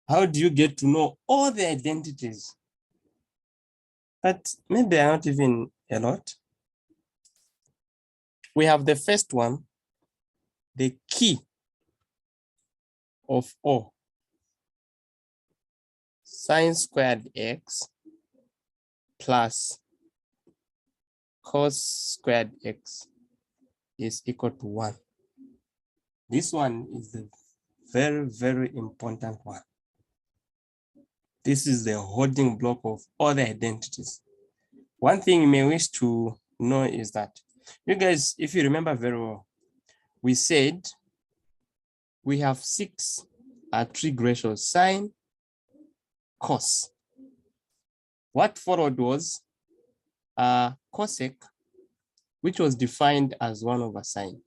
how do you get to know all the identities? But maybe they are not even a lot. We have the first one, the key of O. Sine squared x plus cos squared x is equal to 1. This one is the very, very important one. This is the holding block of all the identities. One thing you may wish to know is that, you guys, if you remember very well, we said we have 6 trig ratios: sine, cos. What followed was cosec, which was defined as 1 over sine.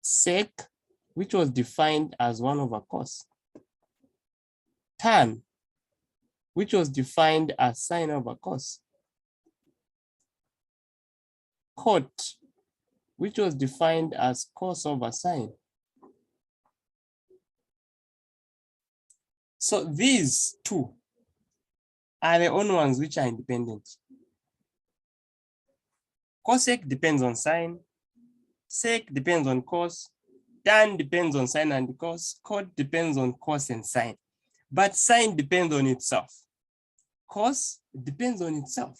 Sec, which was defined as 1 over cos. Tan, which was defined as sine over cos. Cot, which was defined as cos over sine. So these two are the only ones which are independent. Cosec depends on sine, sec depends on cos, tan depends on sine and cos, cot depends on cos and sine. But sine depends on itself. Cos depends on itself.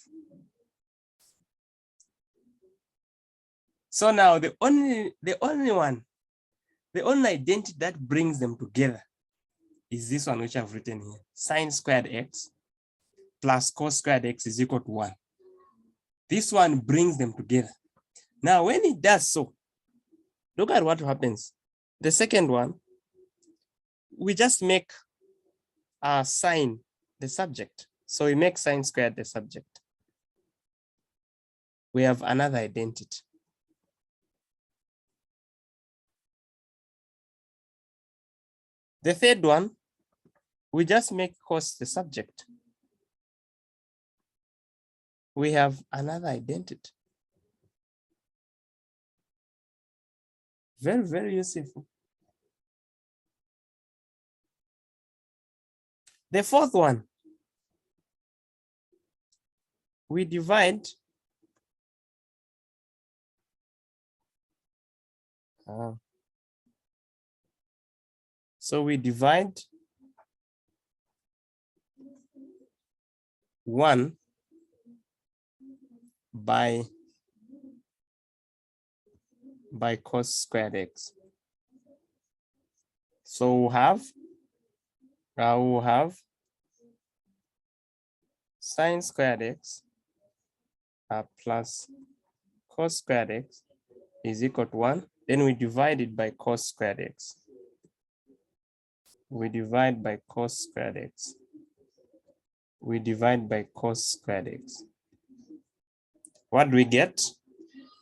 So now the only identity that brings them together is this one which I've written here. Sine squared x plus cos squared x is equal to 1. This one brings them together. Now, when it does so, look at what happens. The second one, we just make sine the subject. So we make sine squared the subject. We have another identity. The third one, we just make cos the subject. We have another identity. Very, very useful. The fourth one, we divide so we divide 1 by cos squared x. So we'll have sine squared x plus cos squared x is equal to 1. Then we divide it by cos squared x. We divide by cos squared x. We divide by cos squared x. What do we get?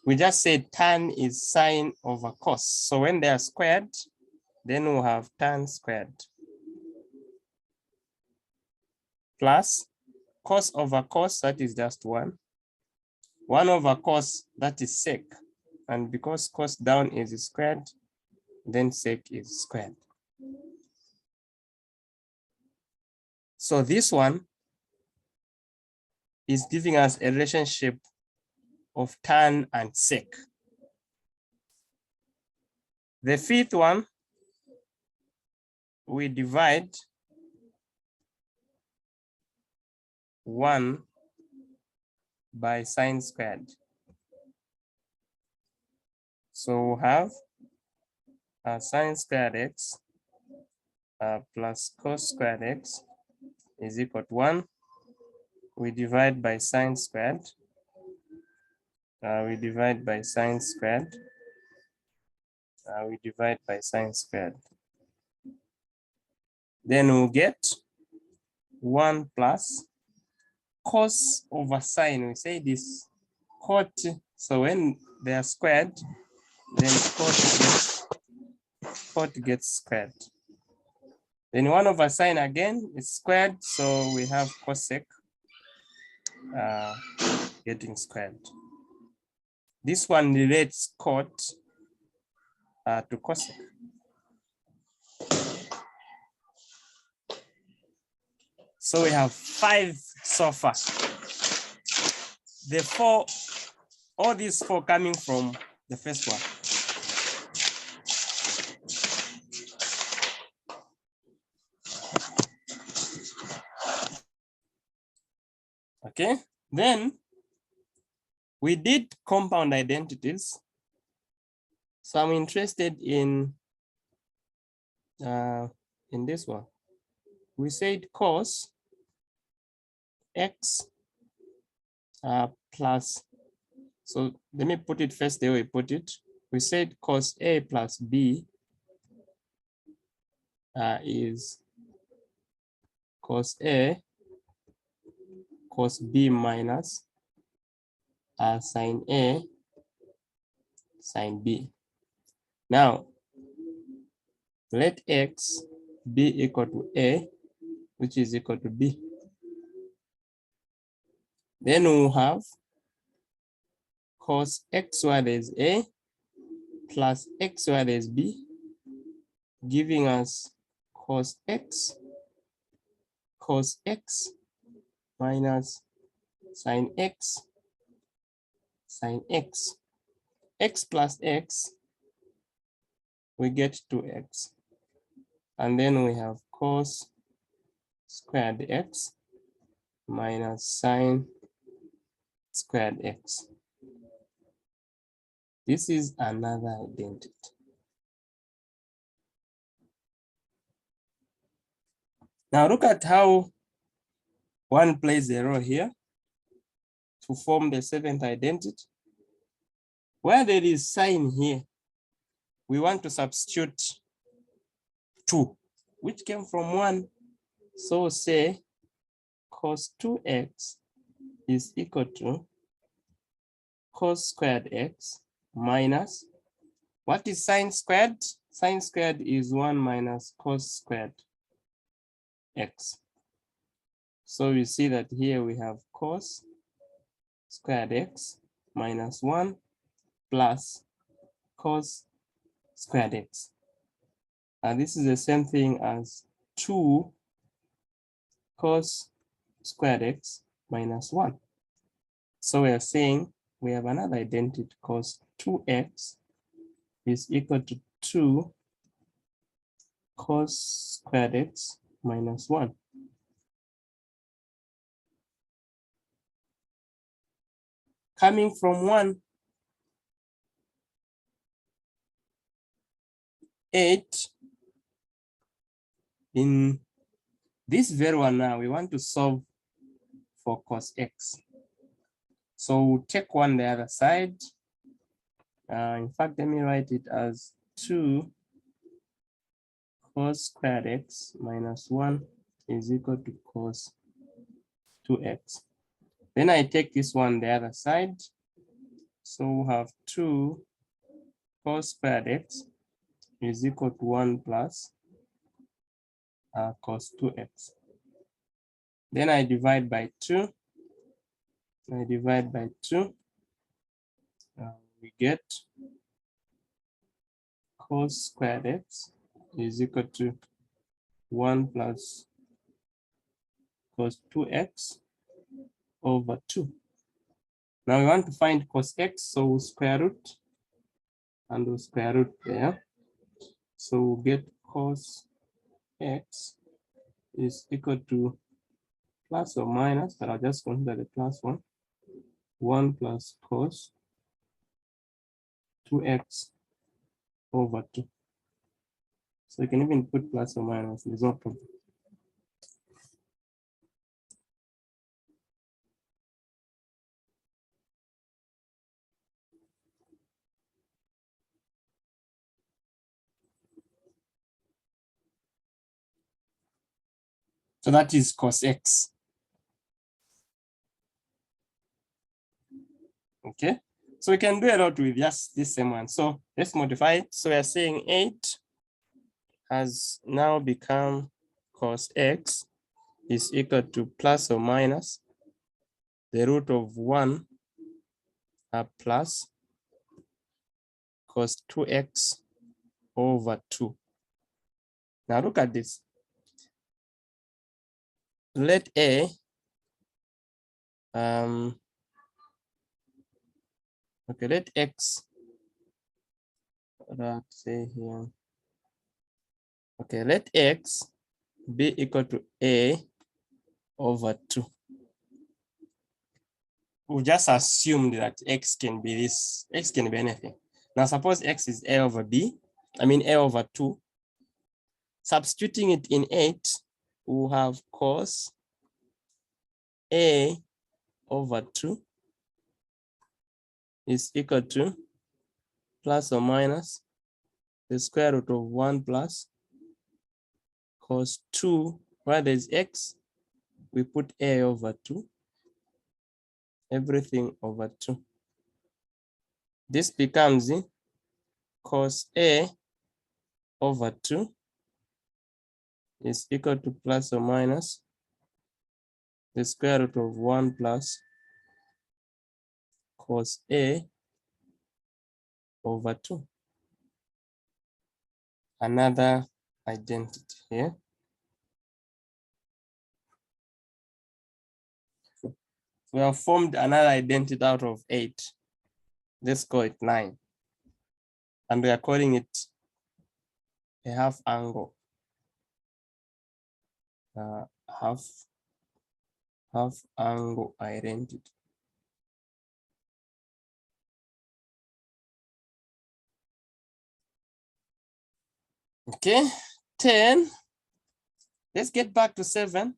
We just said tan is sine over cos. So when they are squared, then we'll have tan squared plus cos over cos, that is just 1. 1 over cos, that is sec. And because cos down is squared, then sec is squared. So this one is giving us a relationship of tan and sec. The fifth one, we divide 1 by sine squared. So we have sine squared x plus cos squared x is equal to 1. We divide by sine squared. We divide by sine squared. We divide by sine squared. Then we'll get 1 plus cos over sine. We say this cot. So when they are squared, then cot gets squared. Then 1 over sine again is squared. So we have cosec getting squared. This one relates cot to cosec. So we have 5 so far. The 4, all these 4 coming from the first one. Okay, then we did compound identities. So I'm interested in this one. We said cos x plus, so let me put it first the way we put it. We said cos A plus B is cos A cos B minus sin A sin B. Now, let x be equal to A, which is equal to B. Then we'll have cos x where there's A plus x where there's B, giving us cos x minus sin x sin x. X plus x, we get 2x. And then we have cos squared x minus sin squared x. This is another identity. Now look at how one plays a role here to form the 7th identity. Where there is sign here, we want to substitute 2, which came from 1. So say cos 2x is equal to cos squared x minus, what is sine squared? Sine squared is 1 minus cos squared x. So you see that here we have cos squared x minus 1 plus cos squared x. And this is the same thing as 2 cos squared x minus 1. So we are saying we have another identity, cos 2x is equal to 2 cos squared x minus 1. Coming from 1, 8, in this very one now, we want to solve for cos x. So we'll take 1 the other side. In fact, let me write it as 2 cos squared x minus 1 is equal to cos 2x. Then I take this one the other side. So we'll have 2 cos squared x is equal to 1 plus cos 2x. Then I divide by 2. I divide by 2. We get cos squared x is equal to 1 plus cos 2x over 2. Now we want to find cos x, so we'll square root and we'll square root there. So we'll get cos x is equal to plus or minus, but I'll just consider the plus one. 1 plus cos 2x over 2. So you can even put plus or minus, there's no problem. So that is cos x. Okay, so we can do a lot with just this same one. So let's modify it. So we are saying 8 has now become cos x is equal to plus or minus the root of 1 plus cos 2x over 2. Now look at this. Let A, okay, let X, let's say here, okay, let X be equal to A over 2. We just assumed that X can be this, X can be anything. Now suppose X is A over B, A over 2. Substituting it in 8, we'll have cos A over 2 is equal to plus or minus the square root of 1 plus cos 2, where there's X, we put A over 2, everything over 2. This becomes cos A over 2 is equal to plus or minus the square root of 1 plus cos A over 2. Another identity here. We have formed another identity out of 8. Let's call it 9. And we are calling it a half angle. Half angle identity. Okay, 10. Let's get back to 7.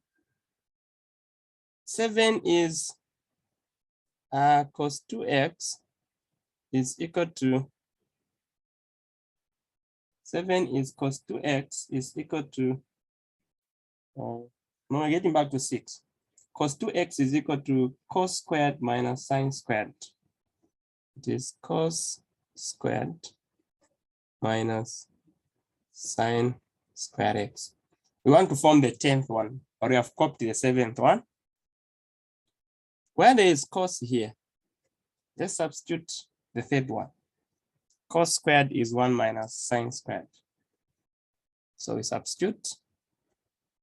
7 is cos 2x is equal to 7 is cos 2x is equal to no, we're getting back to 6. Cos 2x is equal to cos squared minus sine squared. It is cos squared minus sine squared x. We want to form the 10th one, or we have copied the 7th one. Where there is cos here, let's substitute the 3rd one. Cos squared is 1 minus sine squared. So we substitute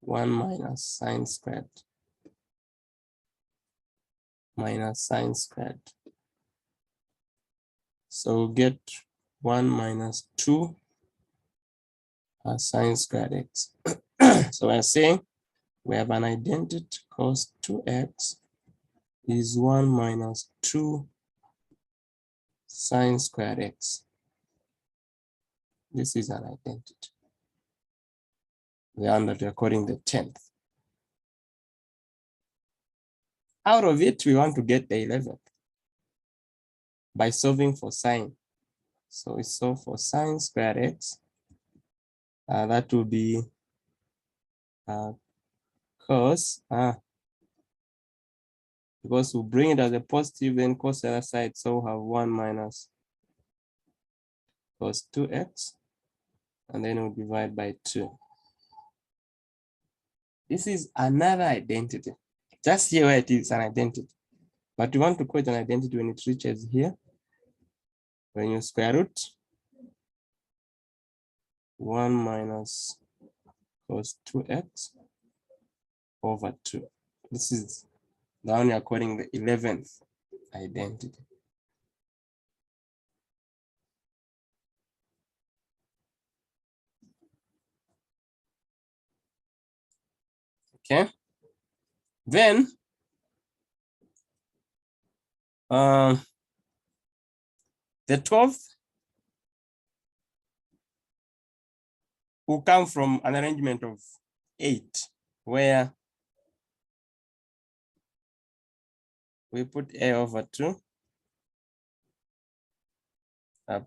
1 minus sine squared minus sine squared. So we'll get 1 minus 2 sine squared x. So we're saying we have an identity cos 2x is 1 minus 2 sine squared x. This is an identity. We are calling the 10th. Out of it, we want to get the 11th by solving for sine. So we solve for sine squared x. That will be cos, because we bring it as a positive, then cos the other side, so we'll have 1 minus cos 2x, and then we'll divide by 2. This is another identity. Just here where it is an identity. But we want to create an identity when it reaches here. When you square root 1 minus cos 2x over 2. This is the one you're calling the 11th identity. Okay. Then the 12th will come from an arrangement of 8, where we put a over 2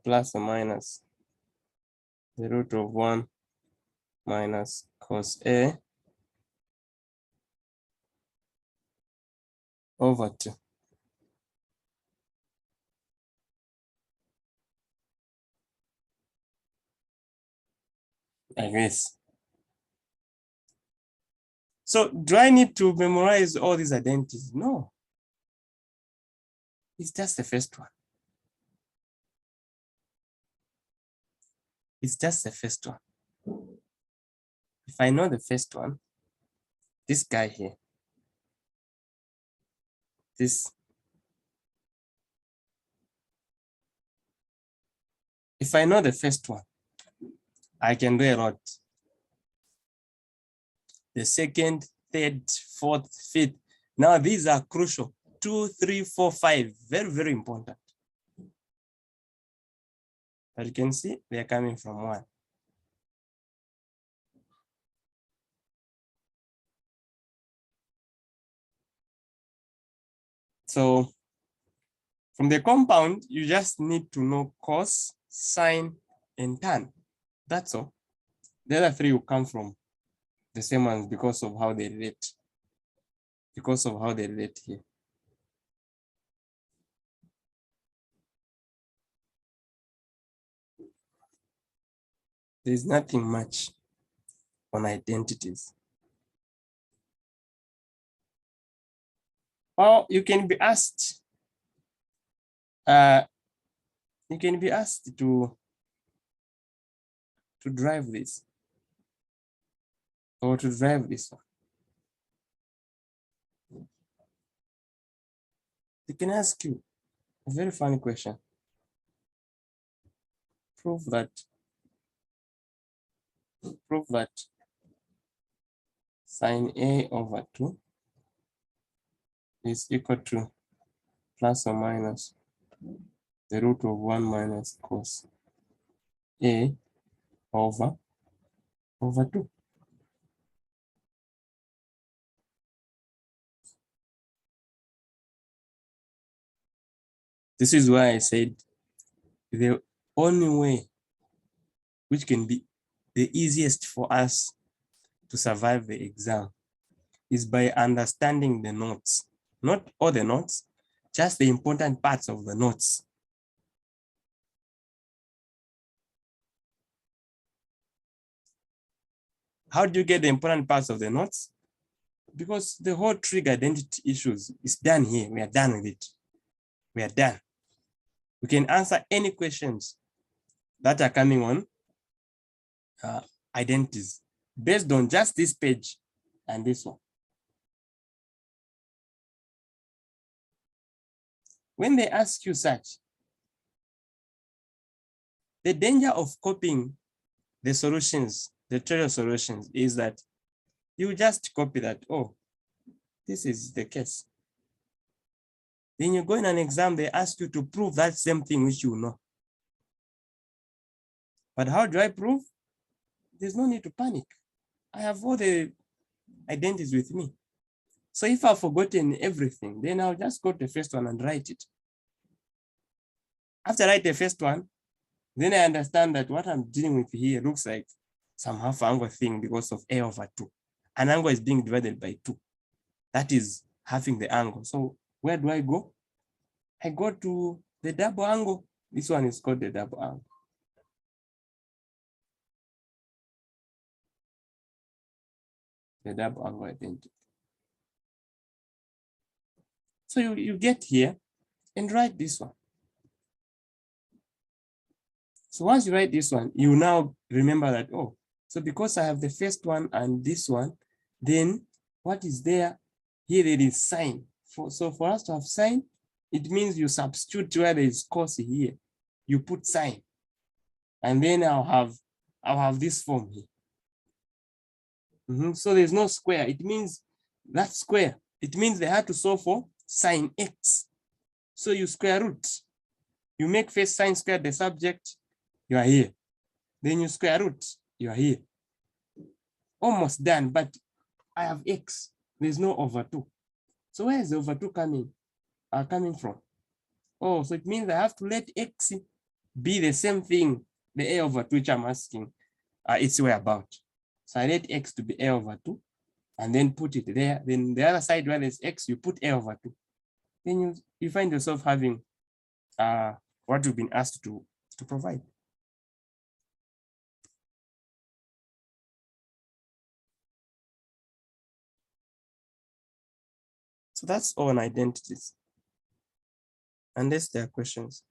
plus or minus the root of 1 minus cos a over 2. Like this. So do I need to memorize all these identities? No. It's just the first one. It's just the first one. If I know the first one, this guy here, this, if I know the first one, I can do a lot. The second, third, fourth, fifth. Now these are crucial. 2, 3, 4, 5. Very, very important. But you can see they are coming from 1. So from the compound, you just need to know cos, sine, and tan. That's all. The other 3 will come from the same ones because of how they relate. Because of how they relate here. There's nothing much on identities. Well, you can be asked. You can be asked to drive this or to drive this one. They can ask you a very funny question. Prove that sine A over 2 is equal to plus or minus the root of 1 minus cos A over 2. This is why I said the only way which can be the easiest for us to survive the exam is by understanding the notes. Not all the notes, just the important parts of the notes. How do you get the important parts of the notes? Because the whole trig identity issues is done here. We are done with it. We are done. We can answer any questions that are coming on identities based on just this page and this one. When they ask you such, the danger of copying the solutions, the trivial solutions, is that you just copy that, oh, this is the case. Then you go in an exam, they ask you to prove that same thing which you know. But how do I prove? There's no need to panic. I have all the identities with me. So if I've forgotten everything, then I'll just go to the first one and write it. After I write the first one, then I understand that what I'm dealing with here looks like some half angle thing because of A over 2. An angle is being divided by 2. That is halving the angle. So where do I go? I go to the double angle. This one is called the double angle. The double angle identity. So you get here and write this one. So once you write this one, you now remember that, oh, so because I have the first one and this one, then what is there? Here there is sine. So for us to have sine, it means you substitute where there is cos here. You put sine. And then I'll have this form here. So there's no square. It means that square. It means they had to solve for sine x. So you square root. You make first sine squared the subject, you are here. Then you square root, you are here. Almost done, but I have x. There's no over 2. So where is the over 2 coming from? Oh, so it means I have to let x be the same thing, the a over 2, which I'm asking its way about. So I let x to be a over 2 and then put it there. Then the other side where there's x, you put a over 2. Then you find yourself having what you've been asked to provide. So that's all on identities. Unless there are questions.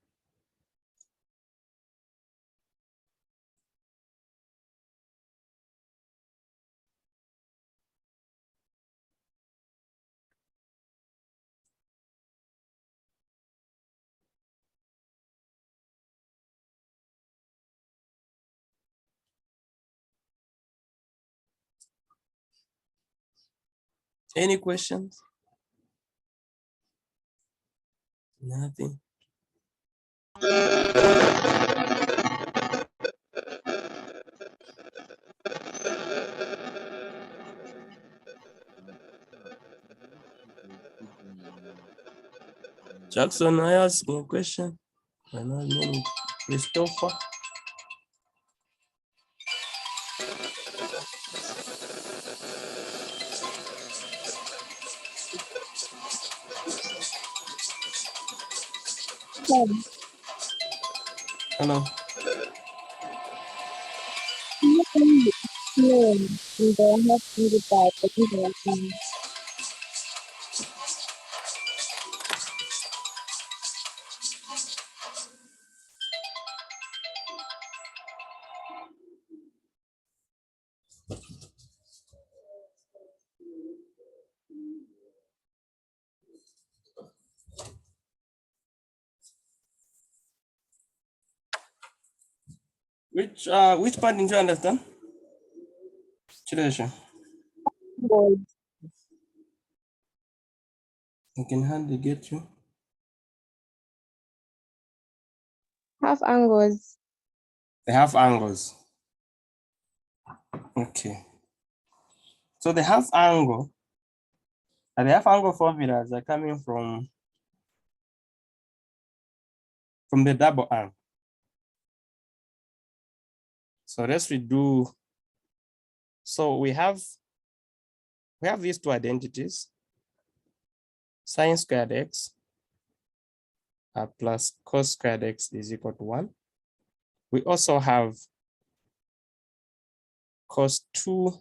Any questions? Nothing. Jackson, I ask you a question. My name is Christopher. Hello. Which part did you understand? Chidesha. I can hardly get you. Half angles. They have angles. Okay. So the half angle, and the half angle formulas are coming from the double angle. So let's redo. So we have these two identities, sine squared x plus cos squared x is equal to 1. We also have cos 2x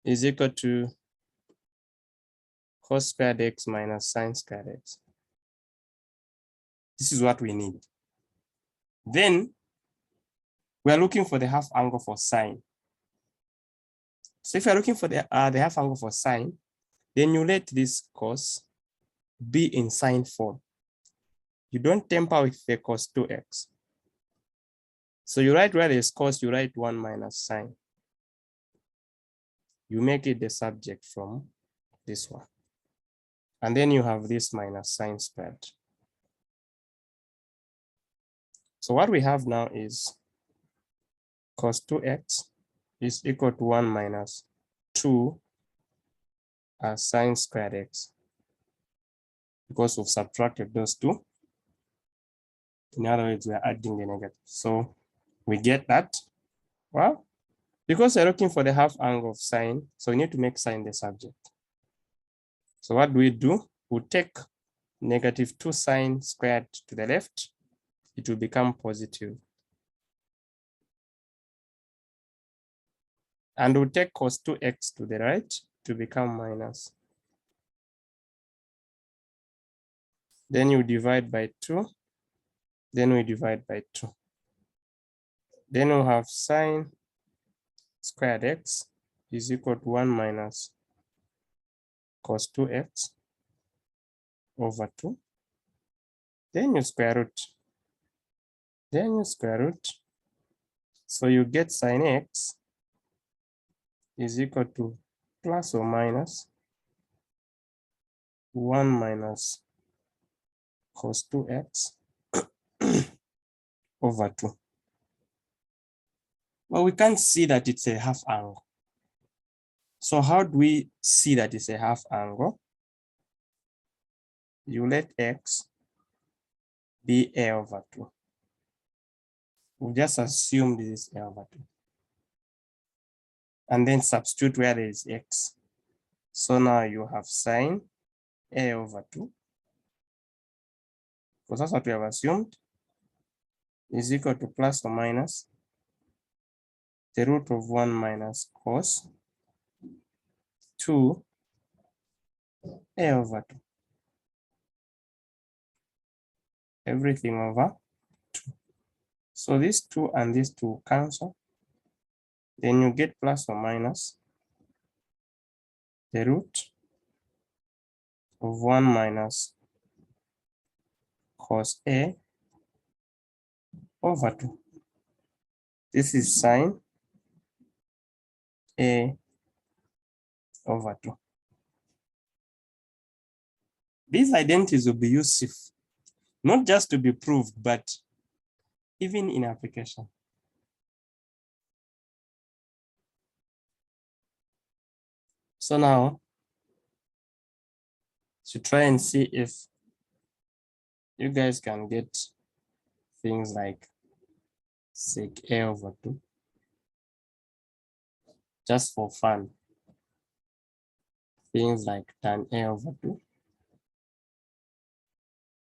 is equal to cos squared x minus sine squared x. This is what we need. Then we are looking for the half angle for sine. So if you're looking for the half angle for sine, then you let this cos be in sine form. You don't temper with the cos 2x. So you write where there's cos, you write 1 minus sine. You make it the subject from this one. And then you have this minus sine squared. So what we have now is cos 2x is equal to 1 minus 2 sine squared x, because we've subtracted those two. In other words, we are adding the negative. So we get that. Well, because we're looking for the half angle of sine, so we need to make sine the subject. So what do? We'll take negative 2 sine squared to the left. It will become positive. And we'll take cos 2x to the right to become minus. Then you divide by 2. Then we divide by 2. Then we'll have sine squared x is equal to 1 minus cos 2x over 2. Then you square root. Then you square root. So you get sine x is equal to plus or minus 1 minus cos 2x over 2. Well, we can't see that it's a half angle. So how do we see that it's a half angle? You let x be a over 2. We just assume this is a over 2. And then substitute where there is x. So now you have sine a over 2, because that's what we have assumed, is equal to plus or minus the root of 1 minus cos 2 a over 2. Everything over 2. So these 2 and these 2 cancel. Then you get plus or minus the root of 1 minus cos a over 2. This is sine a over 2. These identities will be useful, not just to be proved, but even in application. So now, to try and see if you guys can get things like sec A over 2, just for fun. Things like tan A over 2,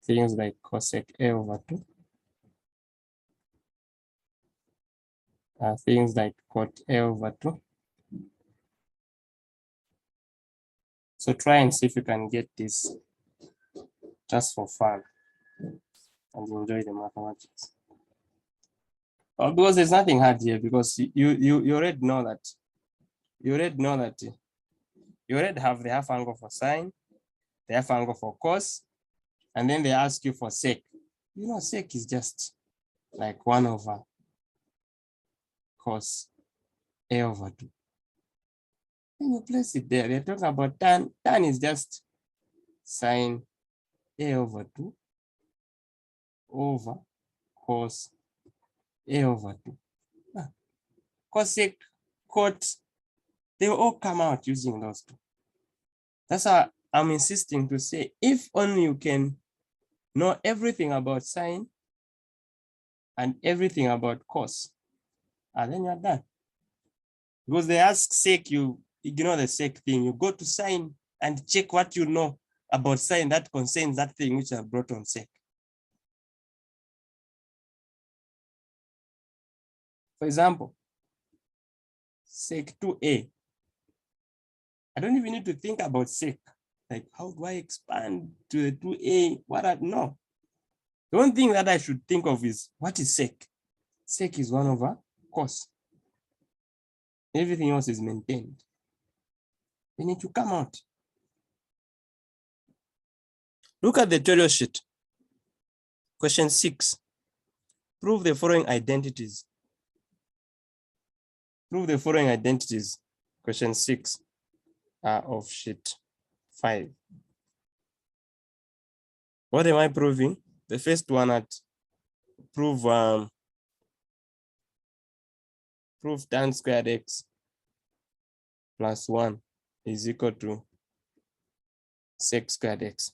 things like cosec A over 2, things like cot A over 2. So try and see if you can get this just for fun and enjoy the mathematics. Because there's nothing hard here, because you already know that you already have the half angle for sine, the half angle for cos, and then they ask you for sec. You know, sec is just like 1 over cos A over 2. Then you place it there. They're talking about tan. Tan is just sine A over 2 over cos A over 2. Cosec, cot, they will all come out using those two. That's why I'm insisting to say, if only you can know everything about sine and everything about cos, and then you're done. Because they ask sec, you ignore the sec thing. You go to sine and check what you know about sine that concerns that thing which I brought on sec. For example, sec 2a. I don't even need to think about sec. Like, how do I expand to the 2a? No. The one thing that I should think of is, what is sec? Sec is 1 over cos. Everything else is maintained. They need to come out. Look at the tutorial sheet. Question 6. Prove the following identities. Prove the following identities. Question 6 of sheet 5. What am I proving? The first one at prove tan squared x plus 1 is equal to sec squared x.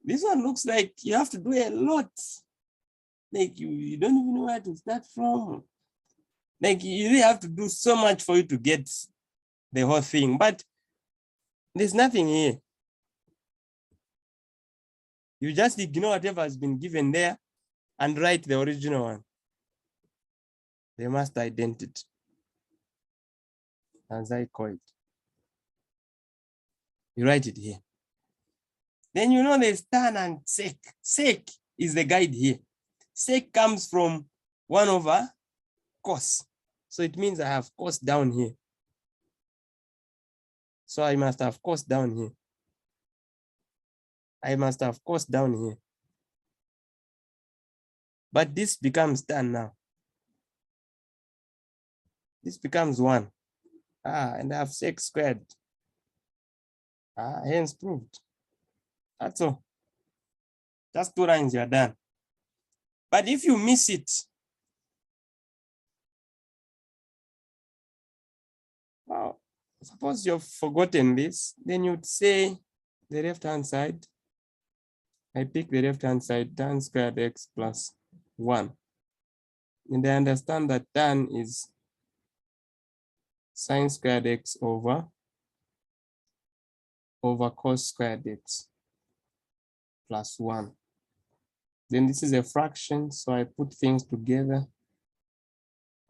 This one looks like you have to do a lot. Like you don't even know where to start from. Like you really have to do so much for you to get the whole thing, but there's nothing here. You just ignore whatever has been given there and write the original one. The master identity, as I call it. You write it here. Then you know there's tan and sec. Sec is the guide here. Sec comes from 1 over cos. So it means I have cos down here. So I must have cos down here. I must have cos down here. But this becomes tan now. This becomes 1. And I have sec squared. Hence proved. That's all. Just 2 lines, you're done. But if you miss it, well, suppose you've forgotten this, then you'd say the left-hand side. I pick the left-hand side, tan squared x plus 1. And I understand that tan is sine squared x over cos squared x plus 1. Then this is a fraction, so I put things together.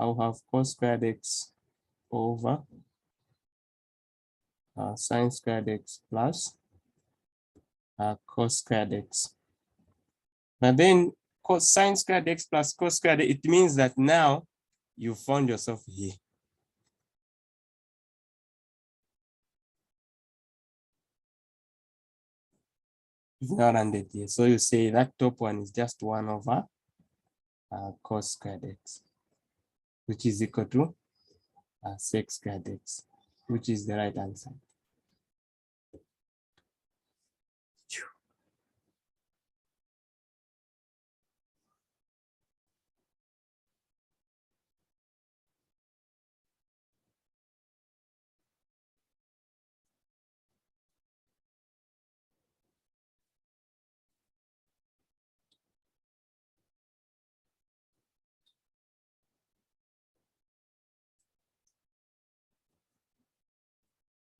I'll have cos squared x over sine squared x plus cos squared x. But then cos sine squared x plus cos squared, it means that now you found yourself here. You've now landed here. So you say that top one is just 1 over cos squared x, which is equal to sec squared x, which is the right answer.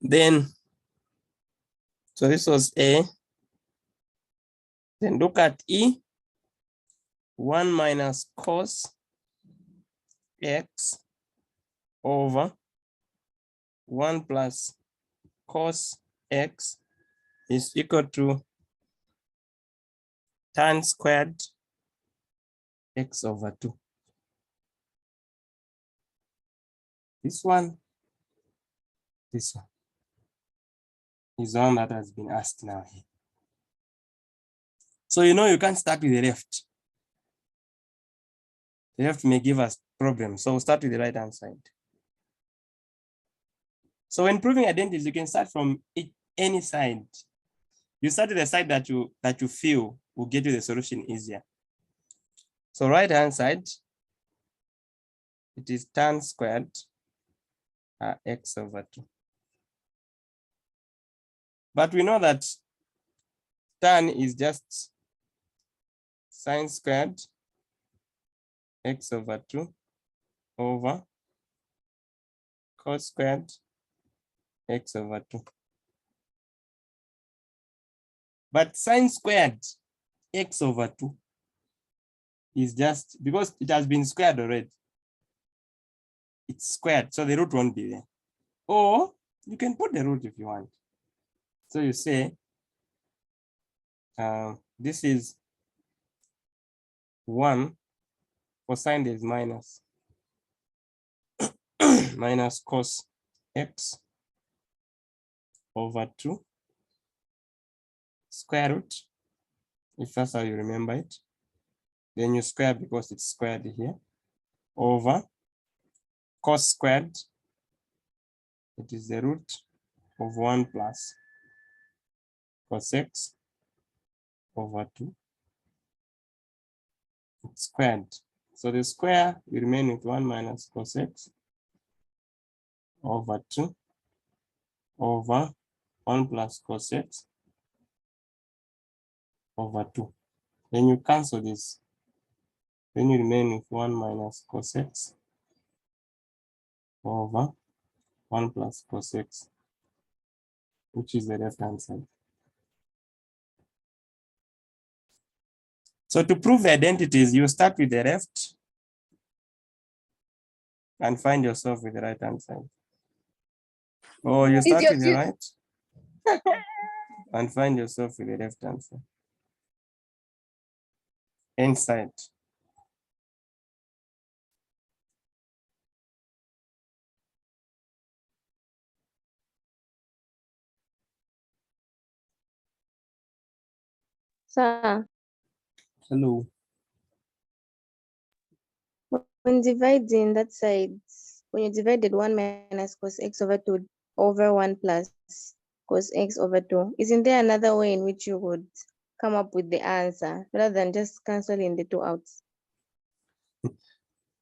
Then, so this was A. Then look at E, 1 minus cos x over 1 plus cos x is equal to tan squared x over 2. This one is one that has been asked now here. So you know you can't start with the left. The left may give us problems. So we'll start with the right hand side. So when proving identities, you can start from any side. You start with the side that you feel will get you the solution easier. So right hand side, it is tan squared x over 2. But we know that tan is just sine squared x over 2 over cos squared x over 2. But sine squared x over 2 is just, because it has been squared already, it's squared, so the root won't be there. Or you can put the root if you want. So you say, this is 1, for sine there is minus, minus cos x over 2 square root, if that's how you remember it. Then you square because it's squared here, over cos squared, it is the root of 1 plus cos x over 2 squared. So the square will remain with 1 minus cos x over 2 over 1 plus cos x over 2. Then you cancel this. Then you remain with 1 minus cos x over 1 plus cos x, which is the left hand side. So to prove the identities, you start with the left and find yourself with the right hand side. Or you start with the right and find yourself with the left hand side. Inside. Sir, Hello. when dividing that side, when you divided 1 minus cos x over 2 over 1 plus cos x over 2, isn't there another way in which you would come up with the answer rather than just canceling the 2 out?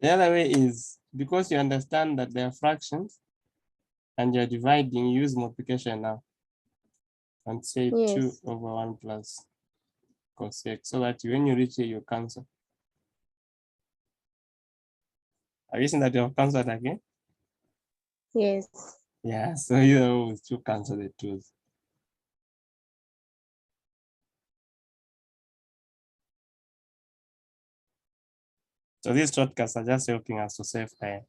The other way is, because you understand that they are fractions and you're dividing, use multiplication now and say 2 over 1 plus cos x, so that when you reach here, you cancel. Have you seen that you have cancelled again? Yes. Yeah, so you always to cancel the 2's. So these shortcuts are just helping us to save time.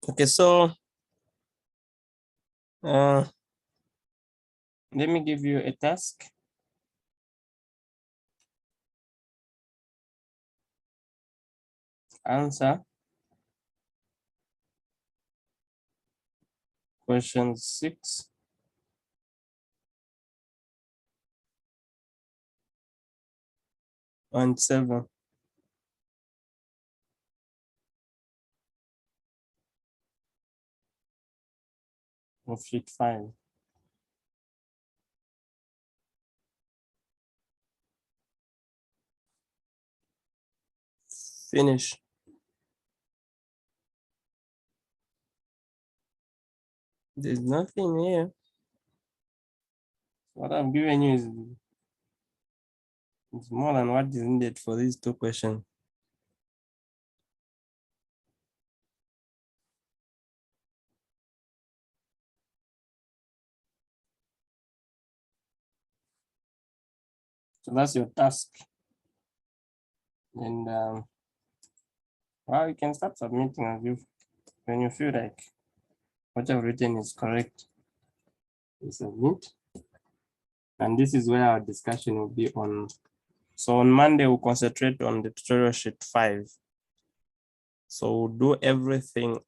Okay, so let me give you a task. Answer question 6. and 7. Of sheet 5. Finish. There's nothing here. What I've given you is more than what is needed for these 2 questions. So that's your task. And well, you can start submitting as you when you feel like what I've written is correct. You submit. And this is where our discussion will be on. So on Monday, we'll concentrate on the tutorial sheet 5. So we'll do everything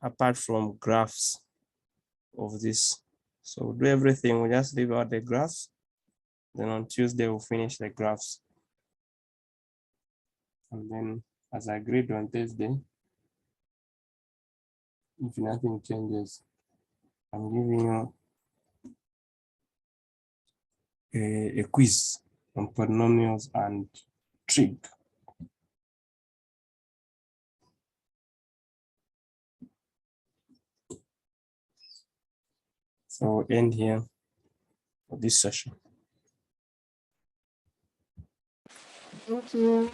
apart from graphs of this. So we'll do everything, we'll just leave out the graphs. Then on Tuesday, we'll finish the graphs. And then as agreed on Thursday, if nothing changes, I'm giving you a quiz on polynomials and trig. So we'll end here for this session. Thank you.